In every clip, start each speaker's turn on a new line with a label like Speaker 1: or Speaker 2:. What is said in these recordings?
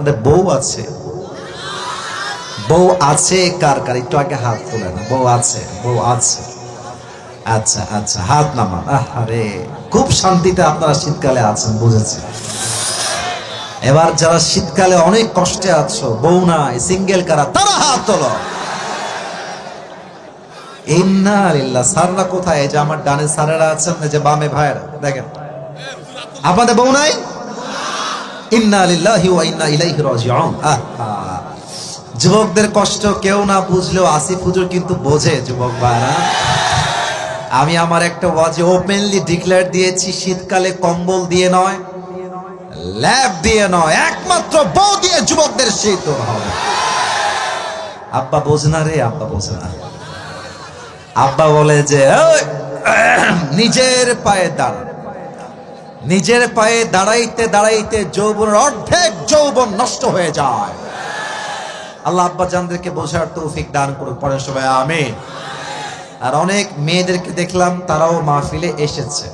Speaker 1: আপনাদের বউ আছে? বউ আছে কার কার একটু আগে হাত তোলেন। বউ আছে, বউ আছে। আচ্ছা আচ্ছা, হাত নামান। আরে খুব শান্তিতে আপনারা শীতকালে আছেন, বুঝেছি। এবার যারা শীতকালে অনেক কষ্টে আছো, বউ নাই, সিঙ্গেল কারা, তারা হাত তোলো। ইন্না লিল্লাহ। সাররা কোথায়? এই যে আমার ডানে সারেরা আছেন, এই যে বামে ভাইরা, দেখেন আপনাদের বউ নাই? ইন্না লিল্লাহি ওয়া ইন্না ইলাইহি রাজিউন। যুবকদের কষ্ট কেউ না বুঝলেও আসিফ হুজুর কিন্তু বোঝে। যুবক ভাইরা, আমি আমার একটা ওয়াজে ওপেনলি ডিক্লেয়ার দিয়েছি, শীতকালে কম্বল দিয়ে নয়, ল্যাব দিয়ে নয়, একমাত্র বউ দিয়ে যুবকদের শীত হবে। আব্বা বোঝে না রে, আব্বা বোঝে না। আব্বা বলে যে নিজের পায়ে দাঁড়া। নিজের পায়ে দাঁড়াইতে দাঁড়াইতে যৌবনের অর্ধেক যৌবন নষ্ট হয়ে যায়। আল্লাহ আব্বা জানদেরকে বোঝার তৌফিক দান করুন, পরে সবাই আমিন। আর অনেক মেয়েদেরকে দেখলাম তারাও মাহফিলে এসেছে।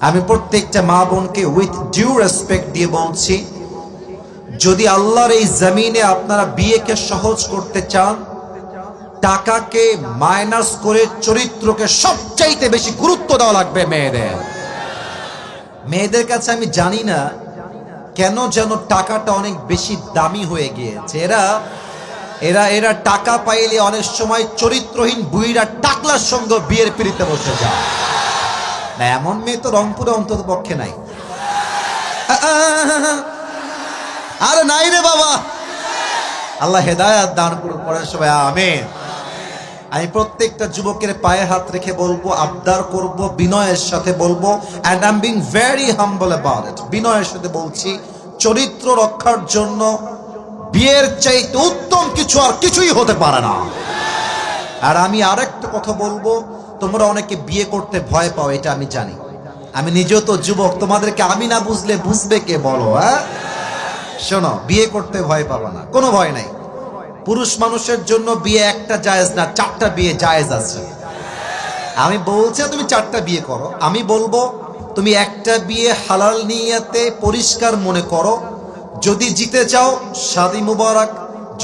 Speaker 1: আমি প্রত্যেকটা মা বোনকে উইথ ডিউ রেসপেক্ট দিয়ে বলছি, যদি আল্লাহর এই জমিনে আপনারা বিয়েকে সহজ করতে চান, টাকাকে মাইনাস করে চরিত্রকে সবচাইতে বেশি গুরুত্ব দেওয়া লাগবে মেয়েদের। মেয়েদের কাছে আমি জানি না কেন যেন টাকাটা অনেক বেশি দামি হয়ে গিয়েছে। এরা এরা এরা টাকা পাইলে অনেক সময় চরিত্রহীন বুইরা টাকলার সঙ্গে বিয়ের পিড়িতে বসে যায়। না, এমন মেয়ে তো রংপুরে অন্তত পক্ষে নাই। আরে নাই রে বাবা, আল্লাহ হেদায়াত দান করুন, পরে সবাই আমিন। আমি প্রত্যেকটা যুবকের পায়ে হাত রেখে বলবো, আবদার করব, বিনয়ের সাথে বলবো, and I'm being very humble about it, বিনয়ের সাথে বলছি, চরিত্র রক্ষার জন্য বিয়ের চাইতে উত্তম কিছু আর কিছুই হতে পারে না। আর আমি আরেকটা কথা বলবো, তোমরা অনেকে বিয়ে করতে ভয় পাও, এটা আমি জানি। আমি নিজেও তো যুবক, তোমাদেরকে আমি না বুঝলে বুঝবে কে বলো? শোনো, বিয়ে করতে ভয় পাবা না, কোনো ভয় নাই। পুরুষ মানুষের জন্য বিয়ে একটা জায়েজ না, 4টা বিয়ে জায়েজ আছে। আমি বলছি তুমি 4টা বিয়ে করো, আমি বলবো তুমি একটা বিয়ে হালাল নিয়তে পরিষ্কার মনে করো। যদি জিতে যাও শাদী মুবারক,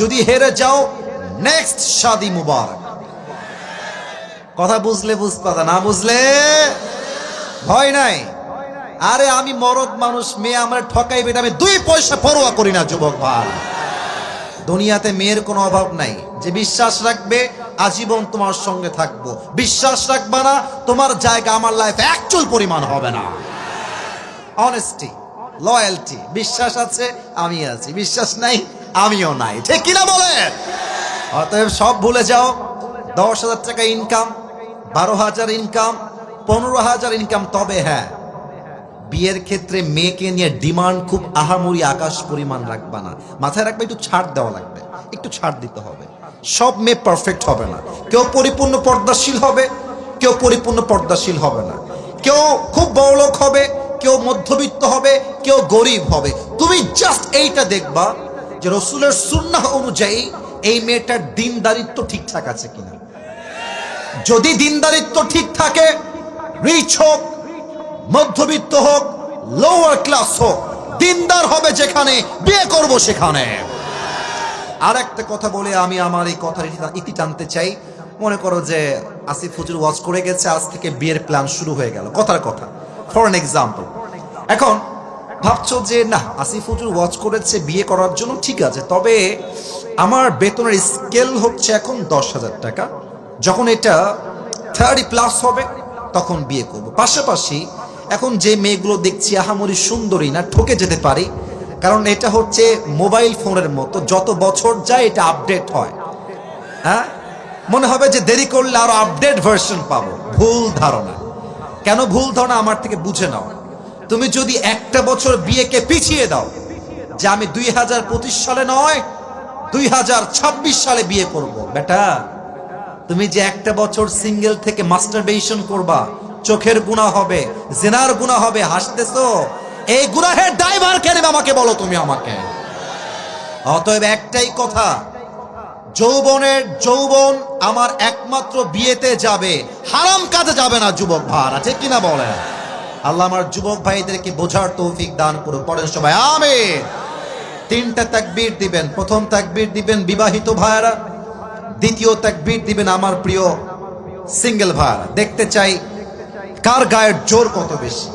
Speaker 1: যদি হেরে যাও নেক্সট শাদী মুবারক। কথা বুঝলে বুঝবা, না বুঝলে ভয় নাই। আরে আমি মরদ মানুষ, মেয়ে আমার ঠকাইবে, আমি 2 পয়সা পরোয়া করি না যুবক ভাই। দুনিয়াতে মেয়ের কোনো অভাব নাই। যে বিশ্বাস রাখবে আজীবন তোমার সঙ্গে থাকবো, বিশ্বাস রাখবা না তোমার জায়গা আমার লাইফে এক চুল পরিমাণ হবে না। অনেস্টি, লয়্যালটি, বিশ্বাস আছে আমি আছি, বিশ্বাস নাই আমিও নাই, ঠিক কিনা বলেন? অতএব সব ভুলে যাও। 10,000 টাকা ইনকাম, 12,000 ইনকাম, 15,000 ইনকাম। তবে হ্যাঁ, বিয়ের ক্ষেত্রে মেয়েকে নিয়ে ডিমান্ড খুব আহামরি আকাশ পরিমাণ রাখবা না, মাথায় রাখবে একটু ছাড় দেওয়া লাগবে, একটু ছাড় দিতে হবে। সব মেয়ে পারফেক্ট হবে না, কেউ পরিপূর্ণ পর্দাশীল হবে, কেউ পরিপূর্ণ পর্দাশীল হবে না, কেউ খুব বড়লোক হবে, কেউ মধ্যবিত্ত হবে, কেউ গরিব হবে। তুমি জাস্ট এইটা দেখবা যে রাসূলের সুন্নাহ অনুযায়ী এই মেয়েটার দিনদারিত্ব ঠিকঠাক আছে কিনা। যদি দিনদারিত্ব ঠিক থাকে, রিচ হোক, মধ্যবিত্ত হোক, লোয়ার ক্লাস হোক, দিনদার হবে যেখানে, বিয়ে করব সেখানে। আর একটা কথা বলে আমি আমার এই কথার ইতি টানতে চাই। মনে করো যে আসিফ হুজুর ওয়াজ করে গেছে, আজ থেকে বিয়ের প্ল্যান শুরু হয়ে গেল, কথার কথা, ফর এন এক্সাম্পল। এখন ভাবছো যে না, আসিফ হুজুর ওয়াজ করেছে বিয়ে করার জন্য, ঠিক আছে, তবে আমার বেতনের স্কেল হচ্ছে এখন 10,000 টাকা, যখন এটা 30+ হবে তখন বিয়ে করব। পাশাপাশি এখন যে মেয়েগুলো দেখছি আহামরি সুন্দরী না, ঠকে যেতে পারি, কারণ এটা হচ্ছে মোবাইল ফোনের মতো, যত বছর যায় এটা আপডেট হয়। হ্যাঁ, মনে হবে যে দেরি করলে আরো আপডেট ভার্সন পাবো। ভুল ধারণা। কেন ভুল ধারণা? আমার থেকে বুঝে নাও। তুমি যদি একটা বছর বিয়েকে পিছিয়ে দাও, যে আমি 2025 সালে নয় 2026 সালে বিয়ে করব, বেটা তুমি যে একটা বছর সিঙ্গেল থেকে মাস্টারবেশন করবা, চোখের গুনাহ হবে, জিনার গুনাহ হবে, হাসতেছো, এই গুনাহের ড্রাইভার কে নেবে আমাকে বলো তুমি আমাকে। অতএব একটাই কথা, যৌবন আমার একমাত্র বিয়েতে যাবে, হারাম কাজে যাবে না যুবক ভাই, ঠিক কিনা বলেন? আল্লাহ আমার যুবক ভাইদেরকে বোঝার তৌফিক দান করুন, পড়েন সবাই আমিন। তিনটা তাকবীর দিবেন। প্রথম তাকবীর দিবেন বিবাহিত ভাইরা, দ্বিতীয় তাকবীর দিবেন আমার প্রিয় সিঙ্গেল ভাইরা। দেখতে চাই কার গায়ের জোর কত বেশি।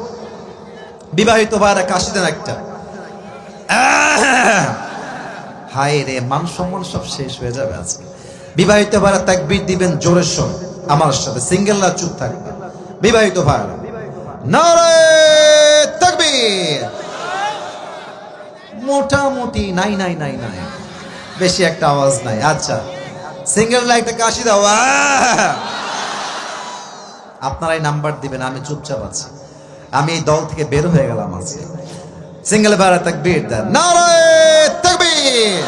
Speaker 1: বিবাহিত ভাইরা কাশি দেন একটা। হায় রে, মান সম্মান সব শেষ হয়ে যাবে আজকে। বিবাহিত ভাইরা তাকবীর দিবেন জোরের সঙ্গে আমার সাথে, সিঙ্গেলরা চুপ থাকবে। বিবাহিত ভাইরা নারে তাকবীর। মোটামুটি নাই নাই নাই নাই, বেশি একটা আওয়াজ নাই। আচ্ছা, সিঙ্গেলরা একটা কাশি দাও। আপনারাই নাম্বার দিবেন, আমি চুপচাপ আছি। আমি এই দল থেকে বের হয়ে গেলাম আজকে। সিঙ্গেল ভাইরা তাকবীর দেন, নারে তাকবীর।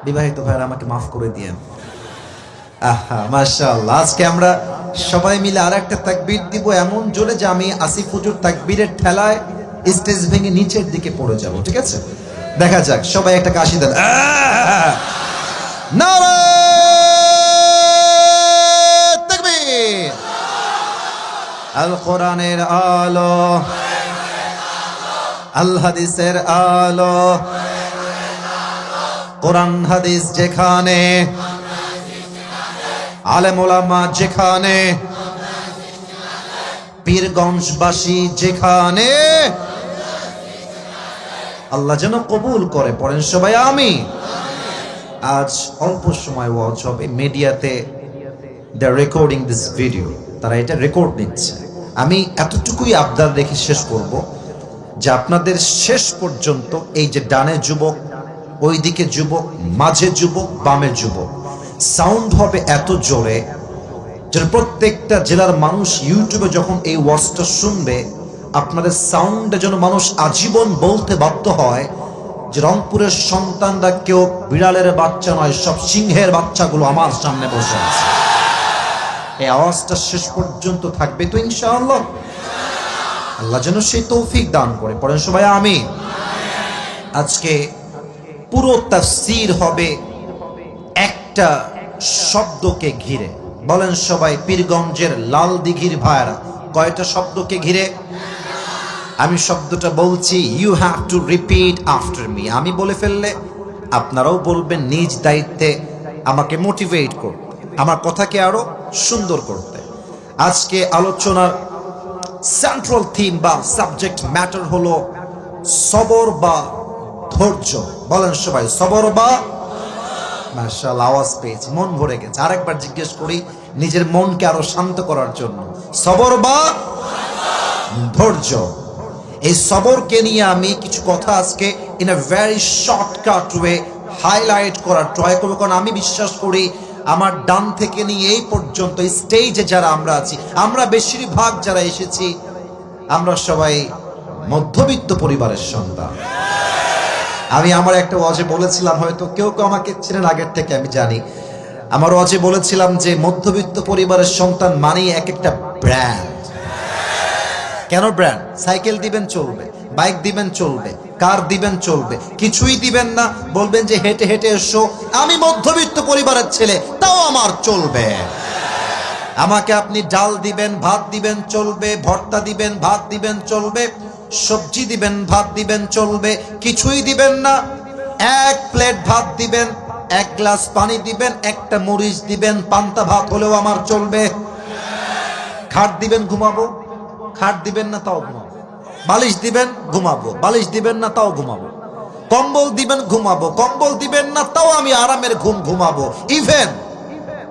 Speaker 1: বিবাহিত ভাইরা আমাকে মাফ করে দিয়েন। আহা মাশাআল্লাহ, আজকে আমরা সবাই মিলে আরেকটা তাকবীর দিব এমন জোরে যে আমি আসিফ হুজুর তাকবীরের ঠেলায় স্টেজ ভেঙে নিচের দিকে পড়ে যাব। ঠিক আছে, দেখা যাক। সবাই একটা কাশি দেন। নারে তাকবীর। আল কোরআনের আলো, আল হাদিসের আলো, কোরআন হাদিস যেখানে, আলেম ওলামা যেখানে, পীরগঞ্জবাসী যেখানে, আল্লাহ যেন কবুল করে। পড়েন সবাই আমিন। আজ অল্প সময় ওয়াজ হবে। মিডিয়াতে দে আর রেকর্ডিং দিস ভিডিও, তারা এটা রেকর্ড নিচ্ছে। আমি এতটুকুই আবদার রেখে শেষ করব যে আপনাদের শেষ পর্যন্ত এই যে ডানে যুবক, ওইদিকে যুবক, মাঝে যুবক, বামে যুবক, সাউন্ড হবে এত জোরে যে প্রত্যেকটা জেলার মানুষ ইউটিউবে যখন এই ওয়াজটা শুনবে, আপনাদের সাউন্ডে যেন মানুষ আজীবন বলতে বাধ্য হয় যে রংপুরের সন্তানরা কেউ বিড়ালের বাচ্চা নয়, সব সিংহের বাচ্চাগুলো আমার সামনে বসে আছে। এই আওয়াজটা শেষ পর্যন্ত থাকবে তো ইনশাআল্লাহ। আল্লাহ যেন সেই তৌফিক দান করে। পড়েন সবাই আমিন। আজকে পুরো তাফসীর হবে একটা শব্দকে ঘিরে। বলেন সবাই, পীরগঞ্জের লাল দিঘির ভাইরা কয়টা শব্দকে ঘিরে? আমি শব্দটা বলছি, you have to repeat after me. আমি বলে ফেললে আপনারাও বলবেন, নিজ দায়িত্বে আমাকে মোটিভেট করতে, আমার কথাকে আরো সুন্দর করতে। আজকে আলোচনার সেন্ট্রাল থিম বা সাবজেক্ট ম্যাটার হলো সবর বা ধৈর্য। বলেন সবাই, সবর বা। মাশাআল্লাহ, আওয়াজ পেয়েছি, মন ভরে গেছে। আরেকবার জিজ্ঞেস করি নিজের মনকে আরো শান্ত করার জন্য, সবর বা ধৈর্য। এই সবরকে নিয়ে আমি কিছু কথা আজকে in a very shortcut way highlight করার ট্রাই করবো। কারণ আমি বিশ্বাস করি আমার ডান থেকে নিয়ে এই পর্যন্ত স্টেজে যারা আমরা আছি, আমরা বেশিরভাগ যারা এসেছি, আমরা সবাই মধ্যবিত্ত পরিবারের সন্তান। আমি আমার একটা ওয়াজে বলেছিলাম, হয়তো কেউ কেউ আমাকে চেনেন আগের থেকে, আমি জানি। আমার ওয়াজে বলেছিলাম যে মধ্যবিত্ত পরিবারের সন্তান মানেই এক একটা ব্র্যান্ড। কেন ব্র্যান্ড? সাইকেল দিবেন চলবে, বাইক দিবেন চলবে, কার দিবেন চলবে, কিছুই দিবেন না, বলবেন যে হেঁটে হেঁটে এসো, আমি মধ্যবিত্ত পরিবারের ছেলে, তাও আমার চলবে। আমাকে আপনি ডাল দিবেন, ভাত দিবেন চলবে, ভর্তা দিবেন, ভাত দিবেন চলবে, সবজি দিবেন, ভাত দিবেন চলবে, কিছুই দিবেন না, এক প্লেট ভাত দিবেন, এক গ্লাস পানি দিবেন, একটা মরিচ দিবেন, পান্তা ভাত হলেও আমার চলবে। খাট দিবেন, ঘুমাবো, খাট দিবেন না তাও ঘুমাবো, বালিশ দিবেন, ঘুমাবো, বালিশ দিবেন না তাও ঘুমাবো, কম্বল দিবেন, ঘুমাবো, কম্বল দিবেন না তাও আমি আরামের ঘুম ঘুমাবো। ইভেন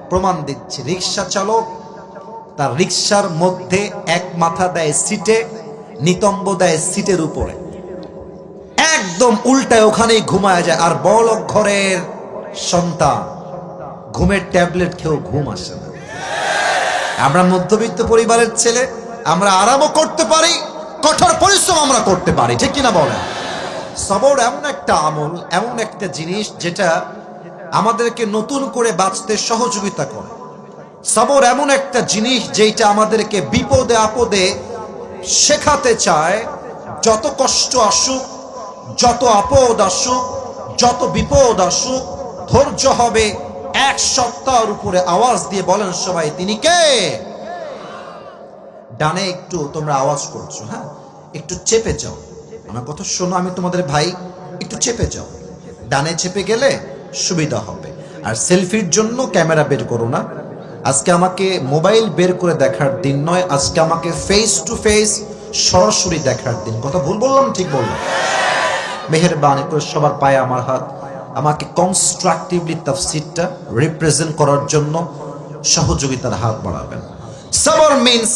Speaker 1: প্রমাণ দিচ্ছি, রিক্সা চালক তার রিক্সার মধ্যে এক মাথা দেয় সিটে, নিতম্ব দেয় সিটের উপরে, একদম উল্টায় ওখানেই ঘুমায় যায়। আর বড় ঘরের সন্তান ঘুমের ট্যাবলেট খেয়েও ঘুম আসে না। আমরা মধ্যবিত্ত পরিবারের ছেলে, আমরা আরামও করতে পারি, কঠোর পরিশ্রম আমরা করতে পারি, ঠিক কিনা বলেন? সবর এমন একটা আমল, এমন একটা জিনিস যেটা আমাদেরকে নতুন করে বাঁচতে সহযোগিতা করে। সবর এমন একটা জিনিস যেটা আমাদেরকে বিপদে আপদে শেখাতে চায়, যত কষ্ট আসুক, যত আপদ আসুক, যত বিপদ আসুক, ধৈর্য হবে এক সপ্তাহের উপরে। আওয়াজ দিয়ে বলেন সবাই, তিনি কে? ডানে একটু তোমরা আওয়াজ করছো, হ্যাঁ, একটু চেপে যাও, আমার কথা শোনো, আমি তোমাদের ভাই, একটু চেপে যাও, ডানে চেপে গেলে সুবিধা হবে। আর সেলফির জন্য ক্যামেরা বের করো না। আজকে আমাকে মোবাইল বের করে দেখার দিন নয়, আজকে আমাকে ফেস টু ফেস সরাসরি দেখার দিন। কথা ভুল বললাম, ঠিক বললাম? মেহেরবানি করে সবার পায়ে আমার হাত, আমাকে কনস্ট্রাকটিভলি তাফসীরটা রিপ্রেজেন্ট করার জন্য সহযোগিতার হাত বাড়াবেন। সবর মিন্স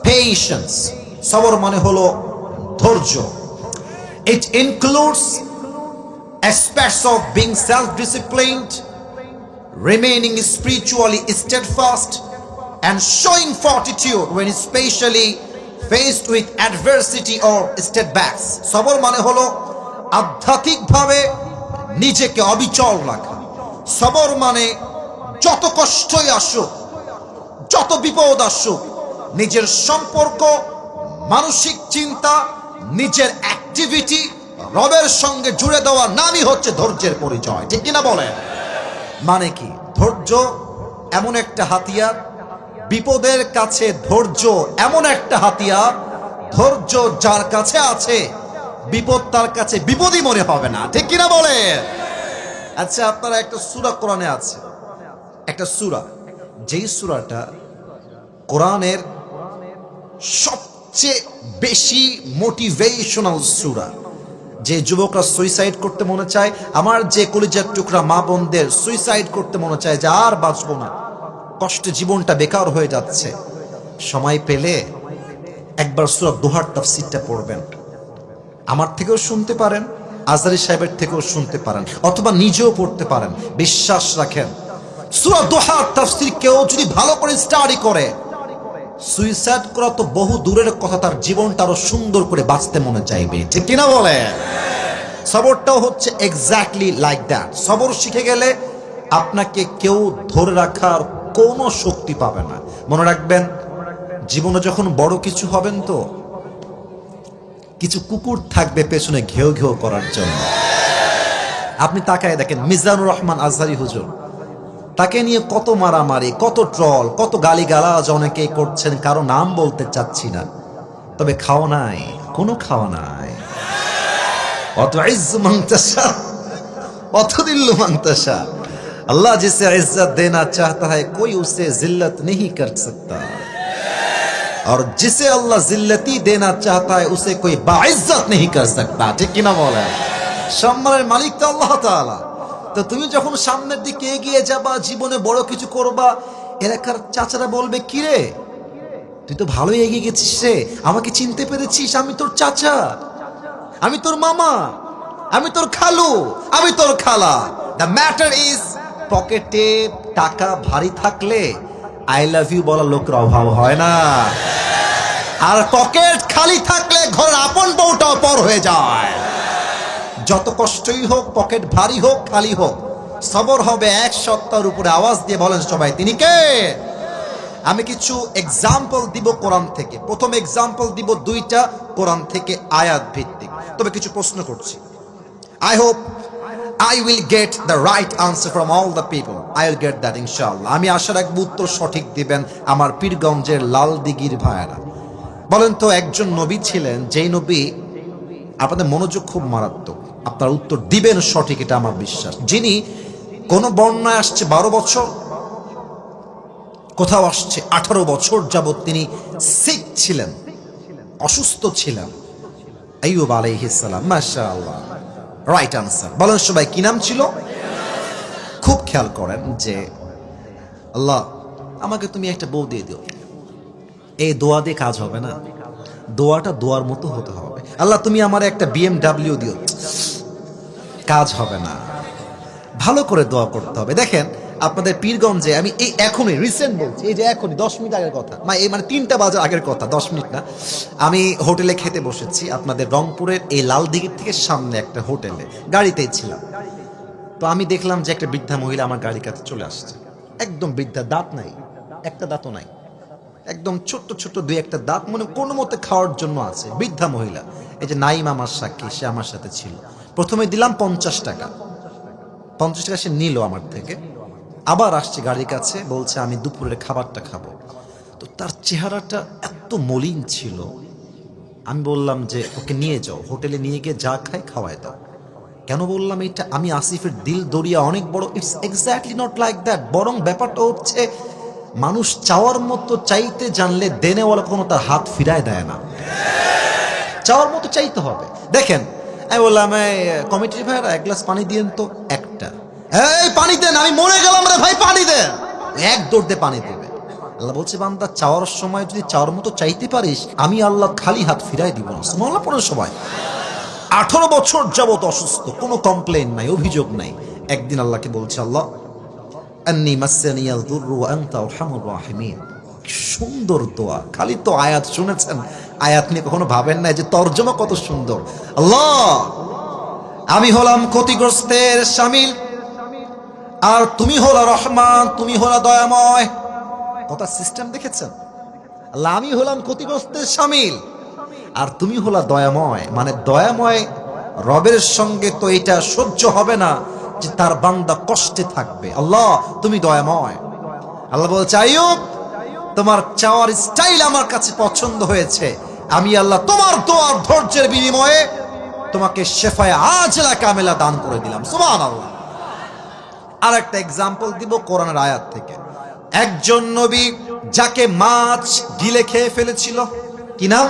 Speaker 1: পেশেন্স। সবর মানে হলো ধৈর্য। It includes aspects of being self-disciplined, remaining spiritually steadfast, and showing fortitude when especially faced with adversity or setbacks. সবর মানে হলো আধ্যাত্মিকভাবে নিজেকে অবিচল রাখা। সবর মানে যত কষ্টই আসুক, যত বিপদ আসুক, নিজের সম্পর্ক, মানসিক চিন্তা, নিজের অ্যাক্টিভিটি রবের সঙ্গে জুড়ে দেওয়ার নামই হচ্ছে ধৈর্যের পরিচয়। ঠিক কিনা বলেন? মানে কি? ধৈর্য এমন একটা হাতিয়ার, বিপদের কাছে ধৈর্য এমন একটা হাতিয়ার, ধৈর্য যার কাছে আছে বিপদ তার কাছে বিপদই মনে হবে না। ঠিক কিনা বলেন? আচ্ছা, আপনারা একটা সূরা কোরআনে আছে, একটা সূরা, যেই সূরাটা কোরআনের সবচেয়ে বেশি মোটিভেশনাল সূরা। যে যুবকরা সুইসাইড করতে মনে চায়, আমার যে কলিজার টুকরা মা বোনদের সুইসাইড করতে মনে চায় যে আর বাঁচবো না, কষ্টে জীবনটা বেকার হয়ে যাচ্ছে, সময় পেলে একবার সূরা দোহার তাফসীরটা পড়বেন। আমার থেকেও শুনতে পারেন, আজহারী সাহেবের থেকেও শুনতে পারেন, অথবা নিজেও পড়তে পারেন। বিশ্বাস রাখেন, সূরা দোহার তাফসীর কেউ যদি ভালো করে স্টাডি করে, সুইসাইড করা তো বহু দূরের কথা, তার জীবনটা আরো সুন্দর করে বাঁচতে মনে চাইবে। ঠিক কিনা বলে? সবরটাও হচ্ছে এক্স্যাক্টলি লাইক দ্যাট। সবর শিখে গেলে আপনাকে কেউ ধরে রাখার কোনো শক্তি পাবে না। মনে রাখবেন, জীবনে যখন বড় কিছু হবেন তো কিছু কুকুর থাকবে পেছনে ঘেউ ঘেউ করার জন্য। আপনি তাকায় দেখেন মিজানুর রহমান আজহারী হুজুর, তাকে নিয়ে কত মারামারি, কত ট্রল, কত গালিগালাজ অনেকেই করছেন, কারো নাম বলতে চাচ্ছি না, তবে খাওয়া নাই, কোনো খাওয়া নাই। অত ইজ্জু মাংতাসা অত দিল্লু মাংতাসা, अल्लाह जिसे इज्जत देना चाहता है कोई उसे जिल्लत नहीं कर सकता, और जिसे अल्लाह जिल्लती देना चाहता है उसे कोई बाइज्जत नहीं कर सकता। ठीक কি না বলেন? সম্মানের মালিক তো আল্লাহ তাআলা। তো তুমি যখন সামনের দিকে এগিয়ে যাবা, জীবনে বড় কিছু করবা, এলাকার চাচারা বলবে, কি রে তুই তো ভালোই এগিয়ে গেছিস রে, আমাকে চিনতে পেরেছিস? আমি তোর চাচা, আমি তোর মামা, আমি তোর খালু, আমি তোর খালা। দ্য ম্যাটার ইজ, পকেটে টাকা ভারী থাকলে আই লাভ ইউ বলা লোকের অভাব হয় না, আর পকেট খালি থাকলে ঘরের আপন বউটাও পর হয়ে যায়। যত কষ্টই হোক, পকেট ভারী হোক খালি হোক, সবর হবে এক সত্তার উপরে। আওয়াজ দিয়ে বলেন সবাই, তিনি কে? আমি কিছু এক্সাম্পল দিব কোরআন থেকে। প্রথম এক্সাম্পল দিব দুইটা কোরআন থেকে আয়াত ভিত্তিক, তবে কিছু প্রশ্ন করছি। I hope I will get the right answer from all the people. I will get that inshallah. আমি আশা রাখব উত্তর সঠিক দিবেন আমার পীরগঞ্জের লাল দিঘির ভাইয়েরা। বলেন তো, একজন নবী ছিলেন, যেই নবী, আপনাদের মনোযোগ খুব মারাত্মক, আপনারা উত্তর দিবেন সঠিক, এটা আমার বিশ্বাস, যিনি কোন বর্ণায় আসছে 12 বছর, কোথাও আসছে 18 বছর যাবত তিনি সিক ছিলেন, অসুস্থ ছিলেন। আইয়ুব আলাইহিস সালাম। মাশাআল্লাহ, রাইট আনসার। বলেন সবাই, কি নাম ছিল? খুব খেয়াল করেন যে আল্লাহ আমাকে তুমি একটা বউ দিয়ে দিও, এই দোয়া দিয়ে কাজ হবে না, দোয়াটা দোয়ার মতো হতে হবে। আল্লাহ তুমি আমার একটা BMW দিও, কাজ হবে না, ভালো করে দোয়া করতে হবে। দেখেন আপনাদের পীরগঞ্জে, আমি এই এখনই রিসেন্ট বলছি, এই যে এখনই 10 মিনিট আগের কথা, মানে 3টা বাজার আগের কথা, 10 মিনিট না, আমি হোটেলে খেতে বসেছি আপনাদের রংপুরের এই লাল দিঘির থেকে সামনে একটা হোটেলে, গাড়িতেই ছিলাম। তো আমি দেখলাম যে একটা বৃদ্ধা মহিলা আমার গাড়ির কাছে চলে আসছে, একদম বৃদ্ধা, দাঁত নাই, একটা দাঁতও নাই, একদম ছোট্ট ছোট্ট 2-1টা দাঁত, মানে কোনো মতে খাওয়ার জন্য আছে, বৃদ্ধা মহিলা। এই যে নাইম আমার সাক্ষী, সে আমার সাথে ছিল। প্রথমে দিলাম 50 টাকা, 50 টাকা সে নিল আমার থেকে, আবার আসছে গাড়ির কাছে, বলছে আমি দুপুরের খাবারটা খাবো। তো তার চেহারাটা এত মলিন ছিল, আমি বললাম যে ওকে নিয়ে যাও, হোটেলে নিয়ে গিয়ে যা খায় খাওয়ায় দাও। কেন বললাম এটা? আমি আসিফের দিল দরিয়া অনেক বড়, it's exactly not like that. বরং ব্যাপারটা হচ্ছে মানুষ চাওয়ার মতো চাইতে জানলে দেনেওয়ালা কোনো তার হাত ফিরায় দেয় না। চাওয়ার মতো চাইতে হবে। দেখেন, আমি বললাম কমিটির ভাইরা এক গ্লাস পানি দিয়েন তো। একটা, এই পানি দেন, আমি মরে গেলাম রে ভাই, পানি দেন। এক দৌড় দিয়ে পানি দেবে। আল্লাহ বলছে বান্দা চাওয়ার সময় যদি চাওয়ার মতো চাইতে পারিস, আমি আল্লাহ খালি হাত ফিরাই দিব না। সুবহানাল্লাহ পড়ে সবাই। 18 বছর যাবত অসুস্থ, কোনো কমপ্লেন নাই, অভিযোগ নাই। একদিন আল্লাহকে বলছে, আল্লাহ আন্নী মাসসানিয়াল দুররু ওয়া আনতা আরহামুর রাহিমিন। সুন্দর দোয়া, খালি তো আয়াত শুনেছেন, আয়াত নিয়ে কখনো ভাবেন না যে তরজমা কত সুন্দর। আল্লাহ, আমি হলাম ক্ষতিগ্রস্তের শামিল, আর তুমি হলা রহমান, তুমি হলা দয়াময়। কথা সিস্টেম দেখেছেন? আল্লাহ, আমি হলাম ক্ষতিগ্রস্তের শামিল আর তুমি হলা দয়াময়। মানে দয়াময় রবের সঙ্গে তো এটা সহ্য হবে না যে তার বান্দা কষ্টে থাকবে। আল্লাহ, তুমি দয়াময়। আল্লাহ বলছে, আইয়ুব, তোমার চাওয়ার স্টাইল আমার কাছে পছন্দ হয়েছে। আমি আল্লাহ তোমার দোয়ার ধৈর্যের বিনিময়ে তোমাকে শেফায়ে আজলা কামেলা দান করে দিলাম। সুবহানাল্লাহ। আর একটা এক্সাম্পল দিব কোরআনের আয়াত থেকে। একজন নবী যাকে মাছ গিলে খেয়ে ফেলেছিল, কি নাম?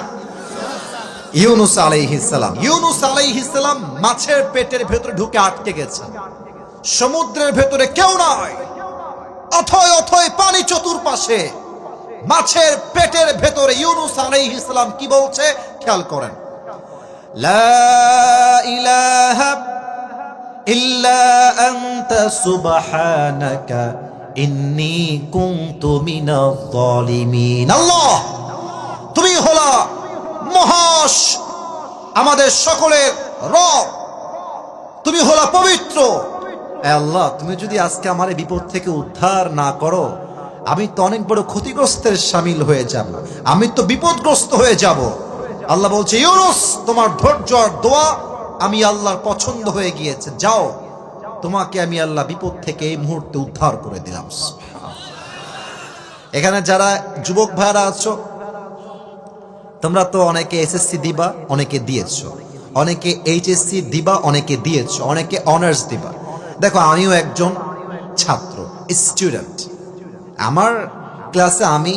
Speaker 1: ইউনুস আলাইহিস সালাম। ইউনুস আলাইহিস সালাম মাছের পেটের ভেতরে ঢুকে আটকে গেছেন। সমুদ্রের ভেতরে কেউ নাই, অথয় অথয় পানি চতুর্পাশে। মাছের পেটের ভেতরে ইউনুস আলাইহিস সালাম কি বলছে খেয়াল করেন। লা ইলাহা ইল্লা আনতা সুবহানাকা ইন্নী কুনতু মিনাজ জালিমিন। আল্লাহ, তুমি হলা মহাশ, আমাদের সকলের রব, তুমি হলা পবিত্র। আল্লাহ, তুমি যদি আজকে আমার এই বিপদ থেকে উদ্ধার না করো, আমি তো অনেক বড় ক্ষতিগ্রস্তের শামিল হয়ে যাব, আমি তো বিপদগ্রস্ত হয়ে যাব। আল্লাহ বলছে, ইউনুস, তোমার ধৈর্য আর দোয়া আমি আল্লাহর পছন্দ হয়ে গিয়েছে, যাও, তোমাকে আমি আল্লাহ বিপদ থেকে এই মুহূর্তে উদ্ধার করে দিলাম। এখানে যারা যুবক ভাইরা আছো, তোমরা তো অনেকে এসএসসি দিবা, অনেকে দিয়েছো, অনেকে এইচএসসি দিবা, অনেকে দিয়েছো, অনেকে অনার্স দিবা। দেখো, আমিও একজন ছাত্র, স্টুডেন্ট। আমার ক্লাসে আমি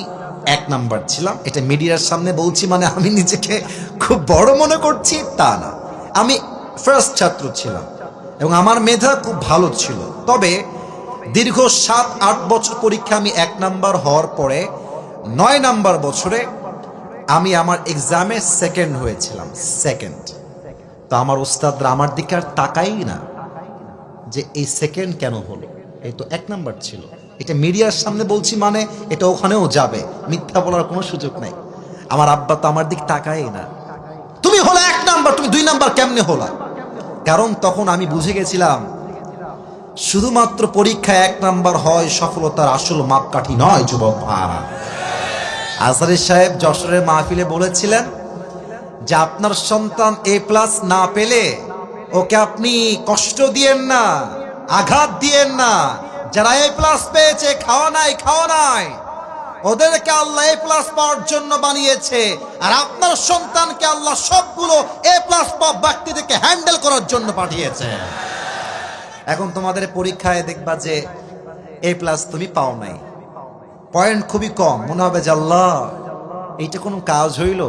Speaker 1: 1 নাম্বার ছিলাম। এটা মিডিয়ার সামনে বলছি মানে আমি নিজেকে খুব বড় মনে করছি তা না, আমি ফার্স্ট ছাত্র ছিলাম এবং আমার মেধা খুব ভালো ছিল। তবে দীর্ঘ 7-8 বছর পরীক্ষা আমি 1 নাম্বার হওয়ার পরে 9 নাম্বার বছরে আমি আমার এক্সামে সেকেন্ড হয়েছিলাম, সেকেন্ড। তো আমার উস্তাদরা আমার দিকে আর তাকাই না যে এই সেকেন্ড কেন হলো, এই তো 1 নাম্বার ছিল। এটা মিডিয়ার সামনে বলছি মানে এটা ওখানেও যাবে, মিথ্যা বলার কোনো সুযোগ নাই। আমার আব্বা তো আমার দিক তাকাই না, তুমি হলো 1 নাম্বার, তুমি 2 নাম্বার কেমনে হলা? কারণ তখন আমি বুঝে গেছিলাম শুধুমাত্র পরীক্ষায় 1 নাম্বার হয় সফলতার আসল মাপকাঠি নয়। যুবক ভাইরা, আজহারী সাহেব যশোরের মাহফিলে বলেছিলেন যে আপনার সন্তান A+ না পেলে ওকে আপনি কষ্ট দিয়েন না, আঘাত দিয়েন না। যারা A+ পেয়েছে, খাওয়া নাই, ওদেরকে আল্লাহ A+ পাওয়ার জন্য বানিয়েছে, আর আপনার সন্তানকে আল্লাহ সবগুলো A+ পাওয়া ব্যক্তিদেরকে হ্যান্ডেল করার জন্য পাঠিয়েছে। এখন তোমাদের পরীক্ষায় দেখবা যে A+ তুমি পাও নাই, পয়েন্ট খুবই কম, মনে হবে যে আল্লাহ এইটা কোনো কাজ হইল,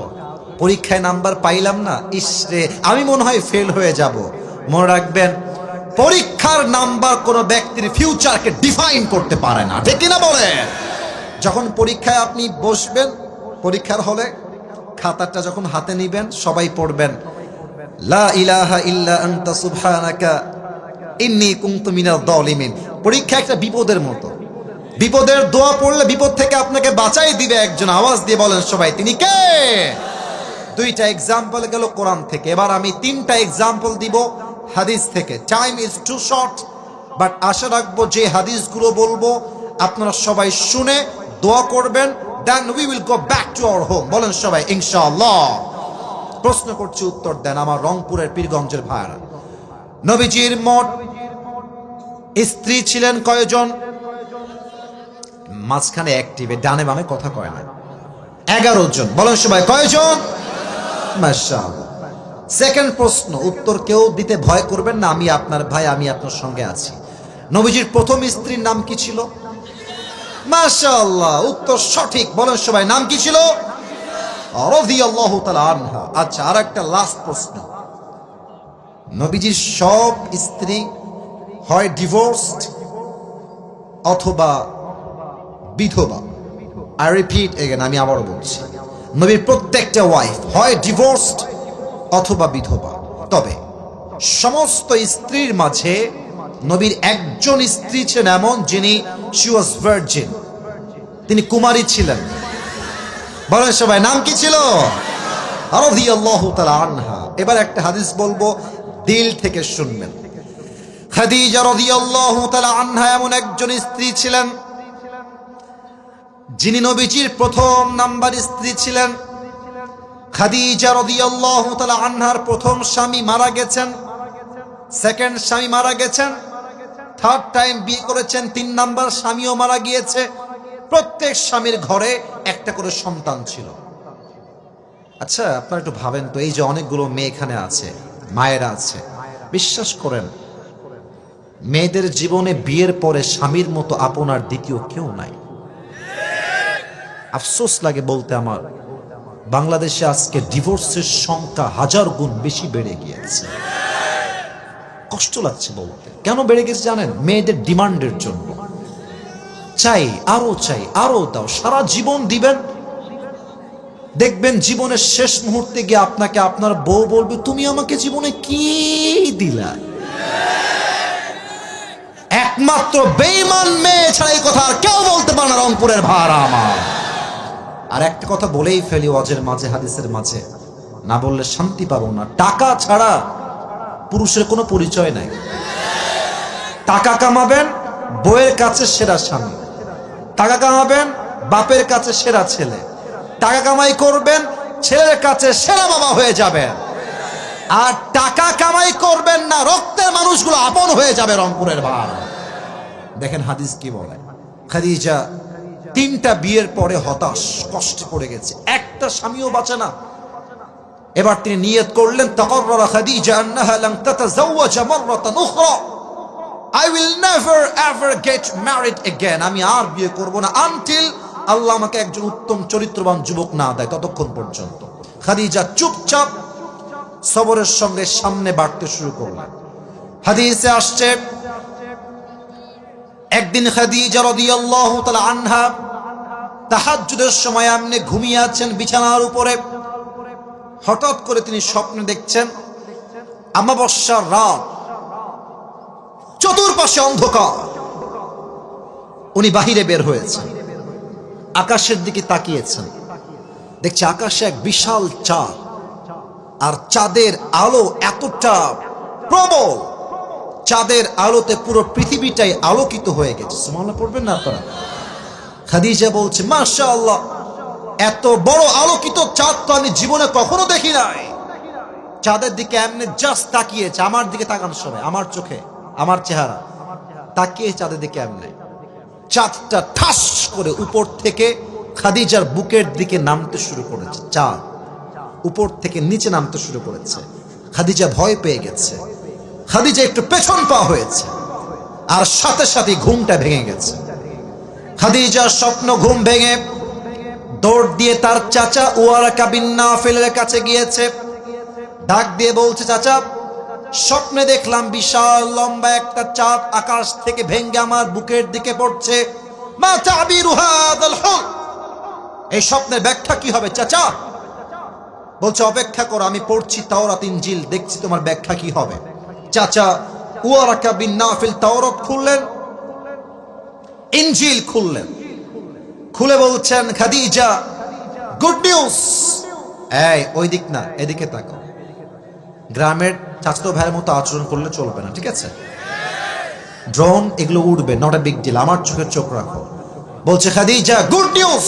Speaker 1: পরীক্ষায় নাম্বার পাইলাম না, ইসরে আমি মনে হয় ফেল হয়ে যাব। মনে রাখবেন, পরীক্ষার নাম্বার কোনো ব্যক্তির ফিউচারকে ডিফাইন করতে পারে না, ঠিক কিনা বলে? যখন পরীক্ষায় আপনি বসবেন, পরীক্ষার হলে খাতাটা যখন হাতে নিবেন, সবাই পড়বেন লা ইলাহা ইল্লা আনতা সুবহানাকা ইন্নী কুনতু মিনাজ জালিমিন। পরীক্ষা একটা বিপদের মতো, বিপদের দোয়া পড়লে বিপদ থেকে আপনাকে বাঁচাই দিবে একজন। আওয়াজ দিয়ে বলেন সবাই, তিনি কে? 2টা এক্সাম্পল গেল কোরআন থেকে, এবার আমি 3টা এক্সাম্পল দিব হাদিস থেকে। Time is too short, but আশা রাখবো যে হাদিসগুলো বলবো আপনারা সবাই শুনে দোয়া করবেন, then we will go back to our home. বলেন সবাই ইনশাআল্লাহ। প্রশ্ন করছি, উত্তর দেন আমার রংপুরের পীরগঞ্জের ভাইরা। নবীজির মোট স্ত্রী ছিলেন কয়জন? মাঝখানে অ্যাক্টিভে ডানে বামে কথা কয় না, 11 জন। বলেন সবাই কয়জন? মাশাআল্লাহ। সেকেন্ড প্রশ্ন, উত্তর কেউ দিতে ভয় করবেন না, আমি আপনার ভাই, আমি আপনার সঙ্গে আছি। নবীজির প্রথম স্ত্রীর নাম কি ছিল? মাশাআল্লাহ, উত্তর সঠিক। বলেন সবাই, নাম কি ছিল? রাদিয়াল্লাহু তাআলা আনহা। আচ্ছা, আর একটা লাস্ট প্রশ্ন। নবীজির সব স্ত্রী হয় ডিভোর্সড অথবা বিধবা। আই রিপিট এগেন, আমি আবারও বলছি, নবীর প্রত্যেকটা ওয়াইফ হয় ডিভোর্সড অথবা বিধবা। তবে সমস্ত স্ত্রীর মাঝে নবীর একজন স্ত্রী ছিলেন এমন, যিনি শি ওয়াজ ভার্জিন, তিনি কুমারী ছিলেন। বলেন সবাই, নাম কি ছিল? রাদিয়াল্লাহু তাআলা আনহা। এবার একটা হাদিস বলবো, দিল থেকে শুনবেন। খাদিজা রাদিয়াল্লাহু তাআলা আনহা এমন একজন স্ত্রী ছিলেন, যিনি নবীজির প্রথম নাম্বার স্ত্রী ছিলেন। খাদিজা রাদিয়াল্লাহু তাআলা আনহার প্রথম স্বামী মারা গেছেন, সেকেন্ড স্বামী মারা গেছেন, থার্ড টাইম বিয়ে করেছেন, 3 নাম্বার স্বামীও মারা গিয়েছে। প্রত্যেক স্বামীর ঘরে একটা করে সন্তান ছিল। আচ্ছা, আপনারা একটু ভাবেন তো, এই যে অনেকগুলো মেয়ে এখানে আছে, মায়েরা আছে, বিশ্বাস করেন মেয়েদের জীবনে বিয়ের পরে স্বামীর মতো আপনার দ্বিতীয় কেউ নাই। আফসোস লাগে বলতে, আমার বাংলাদেশে আজকে ডিভোর্সের সংখ্যা 1000 গুণ বেশি বেড়ে গিয়েছে। কষ্ট লাগছে বলতে। কেন বেড়ে গেছে জানেন? মেয়েদের ডিমান্ডের জন্য। চাই, আরো দাও, সারা জীবন দিবেন। দেখবেন জীবনের শেষ মুহূর্তে গিয়ে আপনাকে আপনার বউ বলবে, তুমি আমাকে জীবনে কি দিলা? একমাত্র বেঈমান মেয়ে ছাড়া এই কথা আর কেউ বলতে পারে না, রংপুরের ভাড়া আমার। আর একটা কথা বলেই ফেলি ওয়াজের মাঝে, হাদিসের মাঝে, না বললে শান্তি পাবো না। টাকা ছাড়া পুরুষের কোনো পরিচয় নাই। টাকা কামাবেন, বউয়ের কাছে সেরা স্বামী। টাকা কামাবেন, বাপের কাছে সেরা ছেলে। টাকা কামাই করবেন, ছেলের কাছে সেরা বাবা হয়ে যাবেন। আর টাকা কামাই করবেন না, রক্তের মানুষগুলো আপন হয়ে যাবে রংপুরের ভার। দেখেন হাদিস কি বলে। খাদিজা 3টা বিয়ের পরে হতাশ, কষ্টে পড়ে গেছে, একটা স্বামীও বাঁচে না। এবার তিনি নিয়ত করলেন, তাকাররারা খাদিজা আন্নাহা লান তাতাযাওয়াজা মাররাতান Ukhra, I will never ever get married again. আমি আর বিয়ে করব না আনটিল আল্লাহ আমাকে একজন উত্তম চরিত্রবান যুবক না দেয়, ততক্ষণ পর্যন্ত। খাদিজা চুপচাপ সবরের সঙ্গে সামনে বাড়তে শুরু করলেন। হাদিসে আসছে, একদিন খাদিজা রাদিয়াল্লাহু তাআলা আনহা তাহাজ্জুদের সময় এমনি ঘুমিয়ে আছেন বিছানার উপরে। হঠাৎ করে তিনি স্বপ্নে দেখছেন অমাবস্যার রাত, চতুর্পাশে অন্ধকার। উনি বাহিরে বের হয়েছেন, আকাশের দিকে তাকিয়েছেন, দেখছে আকাশে এক বিশাল চাঁদ, আর চাঁদের আলো এতটা প্রবল, চাঁদের আলোতে পুরো পৃথিবীটাই আলোকিত হয়ে গেছে। সুবহানাল্লাহ পড়বেন না আপনারা? খাদিজা বলছে, মাশাআল্লাহ, এত বড় আলোকিত চাঁদ তো আমি জীবনে কখনো দেখি নাই। চাঁদের দিকে এমনি জাস্ট তাকিয়েছে, আমার দিকে তাকানোর সময় আমার চোখে, আমার চেহারা তাকিয়ে চাঁদের দিকে এমনি, চাঁদটা ঠাস করে উপর থেকে খাদিজার বুকের দিকে নামতে শুরু করেছে। চাঁদ উপর থেকে নিচে নামতে শুরু করেছে। খাদিজা ভয় পেয়ে গেছে, খাদিজা একটু পেছন পা হয়েছে, আর সাথে সাথে ঘুমটা ভেঙে গেছে। খাদিজার স্বপ্ন ঘুম ভেঙে দৌড় দিয়ে তার চাচা ওয়ারাকা বিন নাফিলের কাছে গিয়েছে। ডাক দিয়ে বলছে, চাচা, স্বপ্নে দেখলাম বিশাল লম্বা একটা চাঁদ আকাশ থেকে ভেঙে আমার বুকের দিকে পড়ছে। মা তাবিরু হাযাল হুলম, এই স্বপ্নের ব্যাখ্যা কি হবে চাচা? বলছে, অপেক্ষা করো, আমি পড়ছি তাওরাত ইনজিল, দেখছি তোমার ব্যাখ্যা কি হবে। চাচা ওয়ারাকা বিন নাফিল তাওরাত খুললেন, ইনজিল খুললেন, খুলে বলছেন, খাদিজা গুড নিউজ। এই ওই দিক না, এদিকে তাকাও। গ্রামের চাচাতো ভাইয়ের মতো আচরণ করলে চলবে না, ঠিক আছে? ড্রোন এগুলো উড়বে, নট এ বিগ ডিল, আমার চোখের চোখ রাখো। বলছে, খাদিজা গুড নিউজ,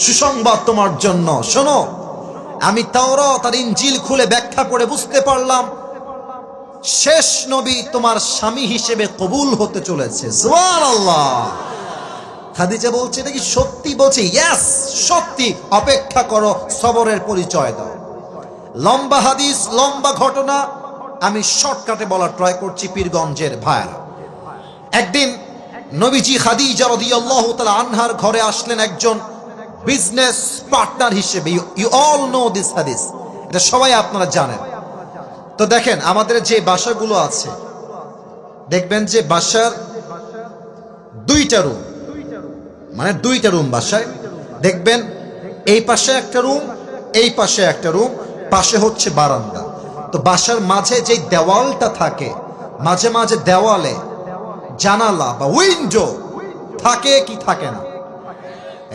Speaker 1: সুসংবাদ তোমার জন্য। শোনো, আমি তাওরাত আর ইনজিল খুলে ব্যাখ্যা করে বুঝতে পারলাম শেষ নবী তোমার স্বামী হিসেবে কবুল হতে চলেছে। সুবহানাল্লাহ। খাদিজা বলছে, এটা কি সত্যি? বলছে, ইয়েস সত্যি, অপেক্ষা করো, সবরের পরিচয় দাও। লম্বা হাদিস, লম্বা ঘটনা, আমি শর্টকাটে বলার ট্রাই করছি পীরগঞ্জের ভাইরা। একদিন নবীজি খাদিজা রাদিয়াল্লাহু তাআলা আনহার ঘরে আসলেন একজন বিজনেস পার্টনার হিসেবে। ইউ অল নো দিস হাদিস, এটা সবাই আপনারা জানেন। তো দেখেন আমাদের যে বাসাগুলো আছে, দেখবেন যে বাসার দুইটা রুম, মানে দুইটা রুম বাসায়, দেখবেন এই পাশে একটা রুম, এই পাশে একটা রুম, পাশে হচ্ছে বারান্দা। তো বাসার মাঝে যে দেওয়ালটা থাকে, মাঝে মাঝে দেওয়ালে জানালা বা উইন্ডো থাকে কি থাকে না?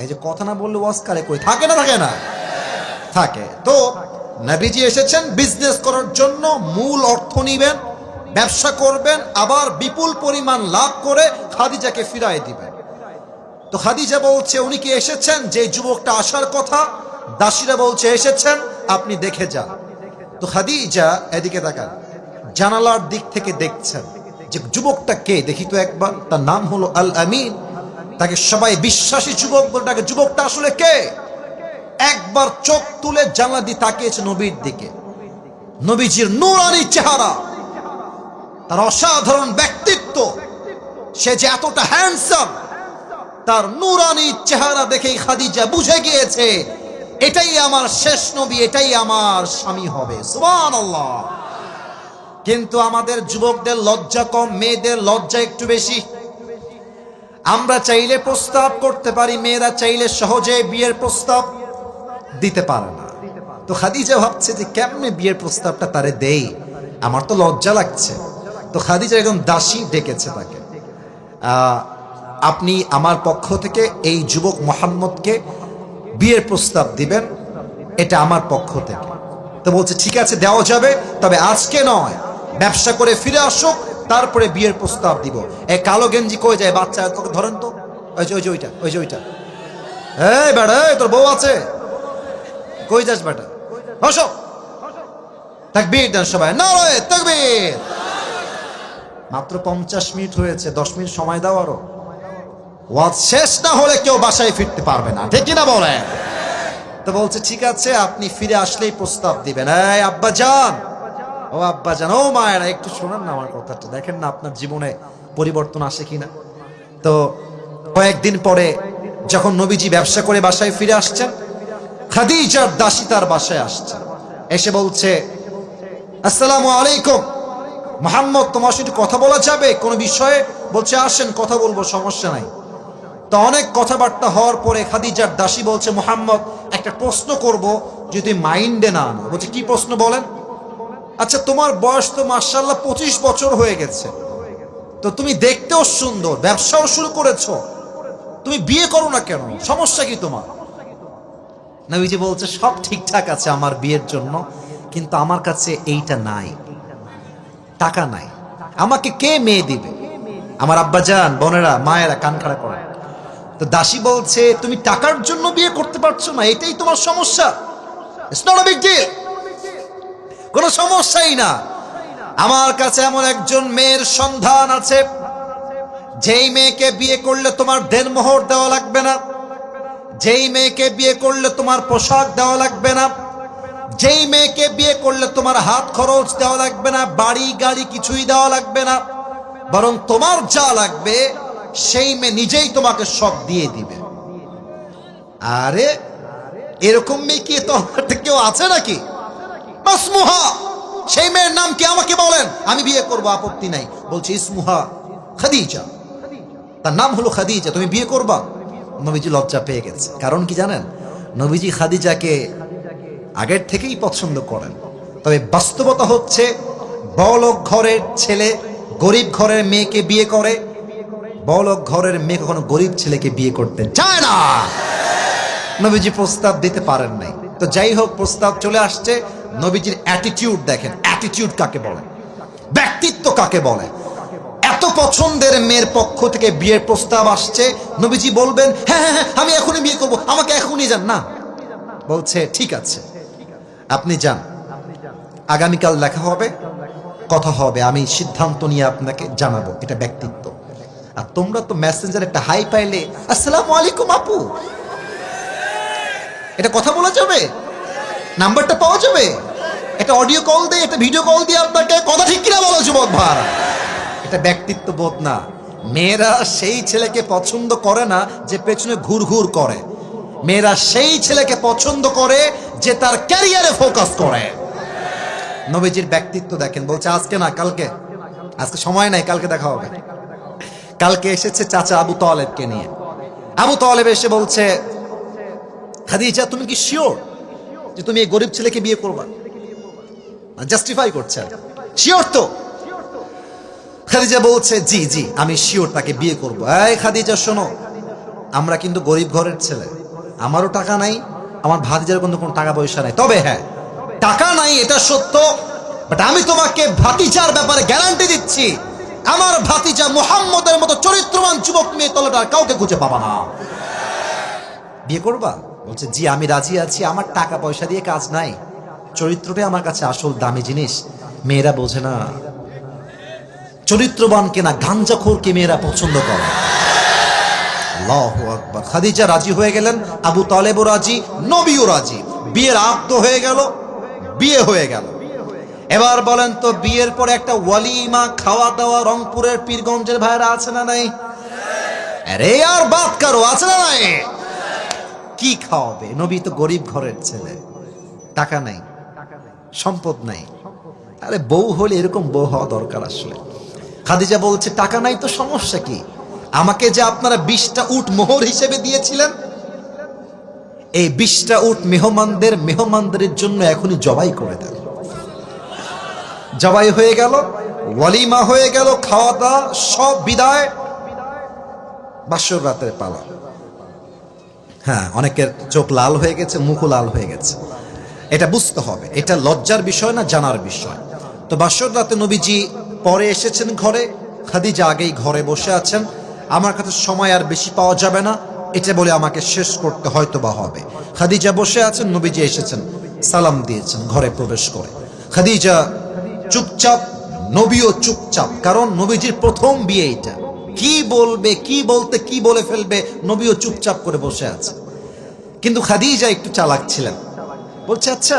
Speaker 1: এই যে কথা না বললে ওয়াজকারে কই থাকে না, থাকে না, থাকে। তো নবীজি এসেছেন বিজনেস করার জন্য, মূল অর্থ নিবেন, ব্যবসা করবেন, আবার বিপুল পরিমাণ লাভ করে খাদিজাকে ফিরায় দিবেন। তো খাদিজা বলছে উনি কি এসেছেন? যে যুবকটা আসার কথা, দাসীরা বলছে এসেছেন, আপনি দেখে যান। তো খাদিজা এদিকে তাকান, জানালার দিক থেকে দেখছেন যে যুবকটা কে, দেখি তো একবার। তার নাম হলো আল আমিন, তাকে সবাই বিশ্বাসী যুবক বলে ডাকে। যুবকটা আসলে কে? একবার চোখ তুলে জানলা দিয়ে তাকিয়েছে নবীর দিকে। নবীজির নূরানী চেহারা, তার অসাধারণ ব্যক্তিত্ব, সে যে এতটা হ্যান্ডসাম, তার নূরানী চেহারা দেখেই খাদিজা বুঝে গিয়েছে এটাই আমার শেষ নবী, এটাই আমার স্বামী হবে। সুবহানাল্লাহ। কিন্তু আমাদের যুবকদের লজ্জা কম, মেয়েদের লজ্জা একটু বেশি। আমরা চাইলে প্রস্তাব করতে পারি, মেয়েরা চাইলে সহজে বিয়ের প্রস্তাব দিতে পারে না। তো খাদিজা ভাবছে যে কেমনে বিয়ের প্রস্তাবটা তারে দেই, আমার তো লজ্জা লাগছে। তো খাদিজা একদম দাসী ডেকেছে তাকে, আপনি আমার পক্ষ থেকে এই যুবক মোহাম্মদকে বিয়ের প্রস্তাব দিবেন, এটা আমার পক্ষ থেকে। তো বলছে ঠিক আছে দেওয়া যাবে, তবে আজকে নয়, ব্যবসা করে ফিরে আসুক, তারপরে বিয়ের প্রস্তাব দিব। এই কালো গেঞ্জি কই যায় বাচ্চা, তোকে ধরেন তো, ওই যে ওইটা, ওই যে ওইটা। এই বেটা, তোর বউ আছে, কই যাস বেটা, বসো। তাকবীর দেন সবাই, নারায়ে তাকবীর। মাত্র 50 মিনিট হয়েছে, 10 মিনিট সময় দাও আরো। ওয়াজ শেষ না হলে কেউ বাসায় ফিরতে পারবে না, ঠিক কিনা বলেন? তো বলছে ঠিক আছে, আপনি ফিরে আসলেই প্রস্তাব দিবেন। এই আব্বা জান, ও আব্বা জান, ও মায়েরা, একটু শোনেন না আমার কথাটা, দেখেন না আপনার জীবনে পরিবর্তন আসে কিনা। তো কয়েকদিন পরে যখন নবীজি ব্যবসা করে বাসায় ফিরে আসছেন, খাদিজার দাসী তার বাসায় আসছে, এসে বলছে আসসালামু আলাইকুম মুহাম্মদ, তোমার সাথে কথা বলা যাবে কোন বিষয়ে? বলছে আসেন, কথা বলবো, সমস্যা নাই। তো অনেক কথাবার্তা হওয়ার পরে খাদিজার দাসী বলছে মুহাম্মদ, একটা প্রশ্ন করব, যদি মাইন্ডে না আনো। বলছে কি প্রশ্ন বলেন? আচ্ছা তোমার বয়স তো মাশাআল্লাহ 25 বছর হয়ে গেছে, তো তুমি দেখতেও সুন্দর, ব্যবসাও শুরু করেছো, তুমি বিয়ে করো না কেন, সমস্যা কি তোমার? নবীজি বলছে সব ঠিকঠাক আছে আমার বিয়ের জন্য, কিন্তু আমার কাছে এইটা নাই, টাকা নাই, আমাকে কে মেয়ে দিবে? আমার আব্বাজান, বোনেরা, মায়েরা কান খাড়া করেন। তো দাসী বলছে তুমি টাকার জন্য বিয়ে করতে পারছো না, এটাই তোমার সমস্যা? It's not a big deal, কোনো সমস্যাই না। আমার কাছে এমন একজন মেয়ের সন্ধান আছে, যেই মেয়েকে বিয়ে করলে তোমার দেনমোহর দেওয়া লাগবে না, যেই মেয়েকে বিয়ে করলে তোমার পোশাক দেওয়া লাগবে না, যেই মেয়েকে বিয়ে করলে তোমার হাত খরচ দেওয়া লাগবে না, বাড়ি গাড়ি কিছুই দেওয়া লাগবে না, বরং তোমার যা লাগবে সেই মেয়ে নিজেই তোমাকে সব দিয়ে দিবে। আরে এরকম মেয়ে কি তোমার কেউ আছে নাকি? ইসমুহা, সেই মেয়ের নাম কি আমাকে বলেন, আমি বিয়ে করবো, আপত্তি নাই। বলছে ইসমুহা খাদিজা, তার নাম হলো খাদিজা, তুমি বিয়ে করবা? নবীজি লজ্জা পেয়ে গেছে। কারণ কি জানেন? নবীজি খাদিজাকে আগের থেকেই পছন্দ করেন। তবে বাস্তবতা হচ্ছে বড়লোক ঘরের ছেলে গরিব ঘরের মেয়েকে বিয়ে করে, বড়লোক ঘরের মেয়ে কখনো গরিব ছেলেকে বিয়ে করতে চায় না। নবীজি প্রস্তাব দিতে পারেন নাই। তো যাই হোক, প্রস্তাব চলে আসছে। নবীজির অ্যাটিটিউড দেখেন, অ্যাটিটিউড কাকে বলে, ব্যক্তিত্ব কাকে বলে। এত পছন্দের মেয়ের পক্ষ থেকে বিয়ের প্রস্তাব আসছে, নবীজি বলবেন হ্যাঁ হ্যাঁ হ্যাঁ আমি এখনই বিয়ে করবো, আমাকে এখনই যান না। বলছে ঠিক আছে আপনি যান, আগামীকাল দেখা হবে, কথা হবে, আমি সিদ্ধান্ত নিয়ে আপনাকে জানাবো। এটা ব্যক্তিত্ব। আর তোমরা তো মেসেঞ্জার একটা হাই পাইলে আসসালামু আলাইকুম আপু, এটা কথা বলা যাবে, নাম্বারটা পাওয়া যাবে, এটা অডিও কল দিয়ে, এটা ভিডিও কল দিয়ে আপনাকে কথা ঠিক কিনা বলো যুবক ভাই, এটা ব্যক্তিত্ব বোধ না। মেয়েরা সেই ছেলেকে পছন্দ করে না যে পেছনে ঘুরঘুর করে, মেয়েরা সেই ছেলেকে পছন্দ করে যে তার ক্যারিয়ারে ফোকাস করে। নবীজির ব্যক্তিত্ব দেখেন, বলছে আজকে না কালকে, আজকে সময় নাই, কালকে দেখা হবে। কালকে এসেছে চাচা আবু তালেবকে নিয়ে। আবু তালেব এসে বলছে, খাদিজা তুমি কি শিওর যে তুমি এই গরিব ছেলেকে বিয়ে করবা? জাস্টিফাই করছে, শিওর তো? খাদিজা বলছে জি জি আমি শিওর তাকে বিয়ে করবো। এই খাদিজা শোনো, আমরা কিন্তু গরিব ঘরের ছেলে, আমারও টাকা নাই, আমার ভাতিজার কিন্তু কোনো টাকা পয়সা নাই, তবে হ্যাঁ টাকা নাই এটা সত্য, বাট আমি তোমাকে ভাতিজার ব্যাপারে গ্যারান্টি দিচ্ছি, আমার ভাতিজা মুহাম্মদের মতো চরিত্রবান যুবক মেয়ে তলটা আর কাউকে খুঁজে পাবা না। বিয়ে করবা? বলছে জি আমি রাজি আছি, আমার টাকা পয়সা দিয়ে কাজ নাই, চরিত্রটাই আমার কাছে আসল দামি জিনিস। মেয়েরা বোঝে না, চরিত্রবানকে না গাঞ্জাখোরকে মেয়েরা পছন্দ করে। আল্লাহু আকবার। খাদিজা রাজি হয়ে গেলেন, আবু তালেবও রাজি, নবীও রাজি। বিয়ের আব্দ হয়ে গেল, বিয়ে হয়ে গেল। এবার বলেন তো বিয়ের পরে একটা ওয়ালিমা খাওয়া দাওয়া রংপুরের পীরগঞ্জের ভাইরা আছে না নাই? আরে আর বাত করো, আছে না নাই? কি খাওয়াবে? নবী তো গরিব ঘরের ছেলে, টাকা নাই, সম্পদ নাই। আরে বউ হলে এরকম বউ হওয়া দরকার আসলে। খাদিজা বলছে টাকা নাই তো সমস্যা কি, আমাকে যে আপনারা 20টা উট মোহর হিসেবে দিয়েছিলেন, এই 20টা উট মেহমানদের জন্য এখনই জবাই করে দেন। জবাই হয়ে গেল, ওয়ালিমা হয়ে গেল, খাওয়া দাওয়া সব বিদায়, বাসর রাতের পালা। হ্যাঁ, অনেকের চোখ লাল হয়ে গেছে, মুখও লাল হয়ে গেছে। এটা বুঝতে হবে, এটা লজ্জার বিষয় না, জানার বিষয়। তো বাসর রাতে নবীজি পরে এসেছেন ঘরে, খাদিজা আগেই ঘরে বসে আছেন। আমার কাছে সময় আর বেশি পাওয়া যাবে না, এটা বলে আমাকে শেষ করতে হয়তো বা হবে। খাদিজা বসে আছেন, নবীজি এসেছেন, সালাম দিয়েছেন ঘরে প্রবেশ করে। খাদিজা চুপচাপ, নবীও চুপচাপ, কারণ নবীজির প্রথম বিয়ে এটা। কি বলবে, কি বলতে কি বলে ফেলবে, নবীও চুপচাপ করে বসে আছে। কিন্তু খাদিজা একটু চালাক ছিলেন, বলছে আচ্ছা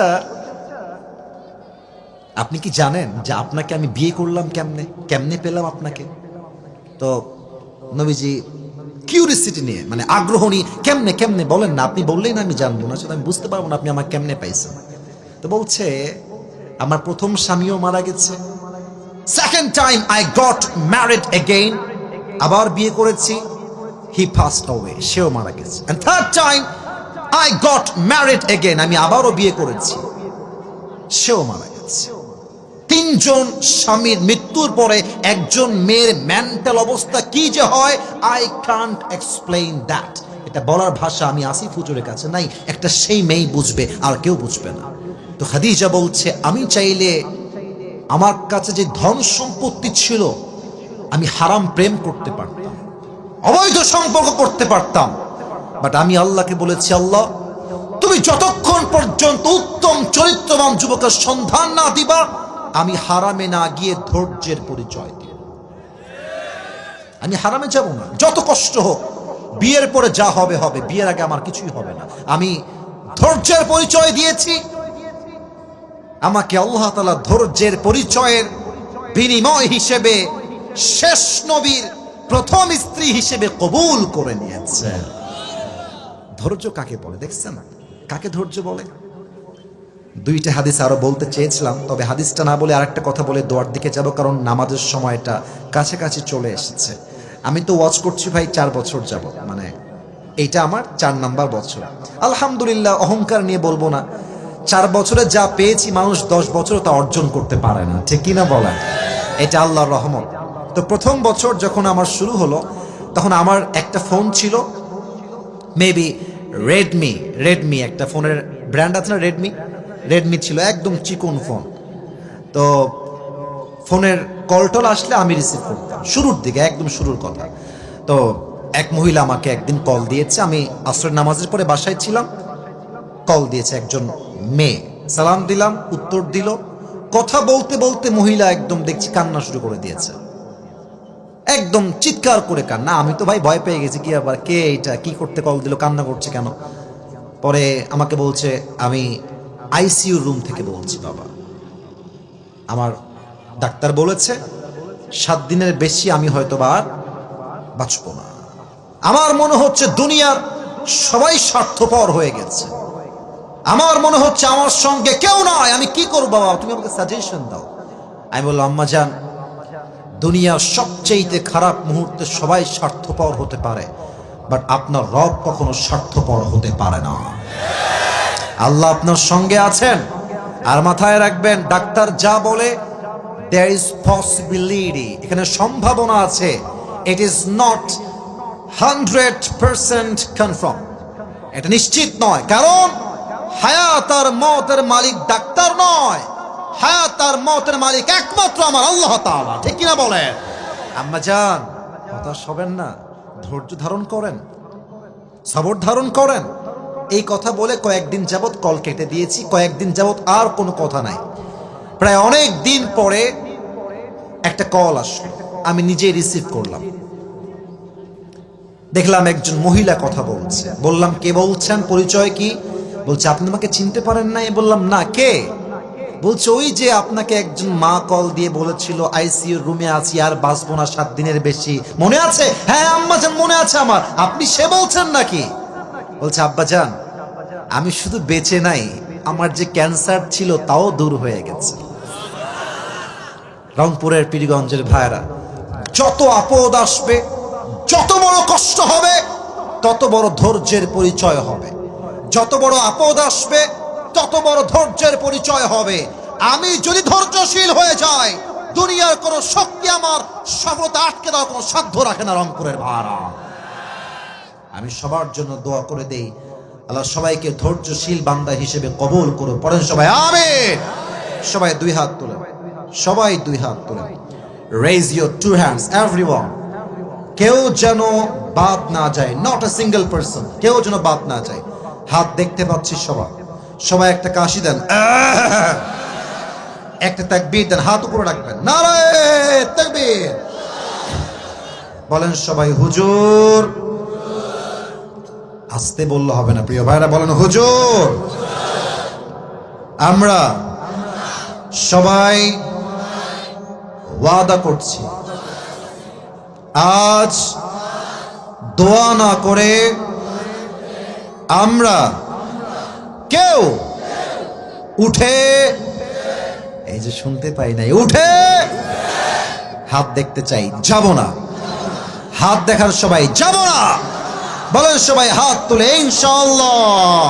Speaker 1: আপনি কি জানেন যে আপনাকে আমি বিয়ে করলাম কেমনে, কেমনে পেলাম আপনাকে? তো নবীজি কিউরিসিটি নিয়ে, মানে আগ্রহ নিয়ে, কেমনে কেমনে বলেন না, আপনি বললেই না আমি জানবো না, আমি বুঝতে পারবো না আপনি আমার কেমনে পাইছেন। তো বলছে আমার প্রথম স্বামীও মারা গেছে, second time I got married again, আবার বিয়ে করেছি, হি পাসড অ্যাওয়ে, সেও মারা গেছে, and third time I got married again, আমি আবারও বিয়ে করেছি, সেও মারা গেছে। 3 জন স্বামীর মৃত্যুর পরে একজন মেয়ের মেন্টাল অবস্থা কি যে হয়, আই কান্ট এক্সপ্লেইন দ্যাট। এটা বলার ভাষা আমি আসিফ হুজুরের কাছে নাই, একটা সেই মেয়ে বুঝবে, আর কেউ বুঝবে না। তো খাদিজা বলছে আমি চাইলে আমার কাছে যে ধন সম্পত্তি ছিল, আমি হারাম প্রেম করতে পারতাম, অবৈধ সম্পর্ক করতে পারতাম, বাট আমি আল্লাহকে বলেছি আল্লাহ তুমি যতক্ষণ পর্যন্ত উত্তম চরিত্রবান যুবকের সন্ধান না দিবা, আমি হারামে না গিয়ে ধৈর্যের পরিচয় দিব। আমি হারামে যাব না, যত কষ্ট হোক, বিয়ের পরে যা হবে হবে, বিয়ের আগে আমার কিছুই হবে না। আমি ধৈর্যের পরিচয় দিয়েছি, আমাকে আল্লাহ তাআলা ধৈর্যের পরিচয়ের বিনিময় হিসেবে শেষ নবীর প্রথম স্ত্রী হিসেবে কবুল করে নিয়েছে। ধৈর্য কাকে বলে দেখছেন, কাকে ধৈর্য বলে? 2টা হাদিস আরো বলতে চেয়েছিলাম, তবে হাদিসটা না বলে আরেকটা কথা বলে দোয়ার দিকে যাব, কারণ নামাজের সময়টা কাছাকাছি চলে এসেছে। আমি তো ওয়াজ করছি ভাই 4 বছর যাব, মানে এইটা আমার 4 নাম্বার বছর। আলহামদুলিল্লাহ, অহংকার নিয়ে বলবো না, 4 বছরে যা পেয়েছি মানুষ 10 বছর তা অর্জন করতে পারে না, ঠিক কিনা বলেন? এটা আল্লাহর রহমত। তো প্রথম বছর যখন আমার শুরু হলো, তখন আমার একটা ফোন ছিল, মেবি রেডমি একটা ফোনের ব্র্যান্ড আছে না, রেডমি ছিল, একদম চিকন ফোন। তো ফোনের কলটল আসলে আমি রিসিভ করতাম, শুরুর দিকে, একদম শুরুর কথা। তো এক মহিলা আমাকে একদিন কল দিয়েছে, আমি আসরের নামাজের পরে বাসায় ছিলাম, কল দিয়েছে একজন মেয়ে, সালাম দিলাম, উত্তর দিল, কথা বলতে বলতে মহিলা একদম দেখছি কান্না শুরু করে দিয়েছে, একদম চিৎকার করে কান্না। আমি তো ভাই ভয় পেয়ে গেছি, কি আবার কে এটা, কি করতে কল দিল, কান্না করছে কেন? পরে আমাকে বলছে আমি আইসিইউ রুম থেকে বলছি বাবা। আমার ডাক্তার বলেছে 7 দিনের বেশি আমি হয়তো আর বাঁচব না। আমার মনে হচ্ছে দুনিয়ার সবাই স্বার্থপর হয়ে গেছে, আমার মনে হচ্ছে আমার সঙ্গে কেউ নয়, আমি কি করব বাবা, তুমি আমাকে সাজেশন দাও। আমি বললাম আম্মা জান, দুনিয়ার সবচেয়ে খারাপ মুহূর্তে সবাই স্বার্থপর হতে পারে, বাট আপনার রব কখনো স্বার্থপর হতে পারে না। আল্লাহ আপনার সঙ্গে আছেন। আর মাথায় রাখবেন, ডাক্তার যা বলে there is possibility, এখানে সম্ভাবনা আছে, it is not 100% confirm, এটা নিশ্চিত নয়। কারণ হায়াত আর মওতের মালিক ডাক্তার নয়, হায়াত আর মওতের মালিক একমাত্র আমার আল্লাহ তাআলা। ঠিক কিনা বলেন? আম্মা জান, হতাশ হবেন না, ধৈর্য ধারণ করেন, সবর ধারণ করেন। এই কথা বলে কয়েকদিন যাবত কল কেটে দিয়েছি, কয়েকদিন যাবত আর কোনো কথা নাই। প্রায় অনেক দিন পরে একটা কল আসলো, আমি নিজে রিসিভ করলাম। দেখলাম একজন মহিলা কথা বলছে। বললাম কে বলছেন, পরিচয় কি? বলছে আপনি আমাকে চিনতে পারেন নাই। বললাম না, কে? বলছে ওই যে আপনাকে একজন মা কল দিয়ে বলেছিল আইসিইউ রুমে আছি, আর বাঁচবো না 7 দিনের বেশি, মনে আছে? হ্যাঁ আম্মা জান মনে আছে আমার। আপনি সে বলছেন নাকি? বলছে আব্বা জান, আমি শুধু বেঁচে নাই, আমার যে ক্যান্সার ছিল তাও দূর হয়ে গেছে। রংপুরের পীরগঞ্জের ভাইরা, যত আপদ আসবে, যত বড় কষ্ট হবে, তত বড় ধৈর্যের পরিচয় হবে। যত বড় আপদ আসবে, তত বড় ধৈর্যের পরিচয় হবে। আমি যদি ধৈর্যশীল হয়ে যাই, দুনিয়ার কোন শক্তি আমার সফলতা আটকে দেওয়ার কোনো সাধ্য রাখে না। রংপুরের ভাইরা, আমি সবার জন্য দোয়া করে দেই, আল্লাহ সবাইকে ধৈর্যশীল বান্দা হিসেবে কবুল করো। পড়েন সবাই আমিন। সবাই 2 হাত তোলেন, সবাই 2 হাত তোলেন। Raise your 2 hands everyone. কেউ যেন বাদ না যায়, নট আ সিঙ্গেল পারসন, কেউ যেন বাদ না যায়। হাত দেখতে পাচ্ছি সবাই, সবাই একটা কাশি দেন, একটা তাকবীর দেন, হাত উপরে রাখবেন, নারায়ে তাকবীর। বলেন সবাই হুজুর। আস্তে বললে হবে না প্রিয় ভাইরা, বলেন হুজুর। আমরা সবাই ওয়াদা করছি, আজ দোয়া না করে আমরা কেউ উঠে, এই যে শুনতে পাই নাই, উঠে হাত দেখতে চাই, যাব না। হাত দেখার সবাই যাব না। বলেন সবাই হাত তুলে ইনশাআল্লাহ।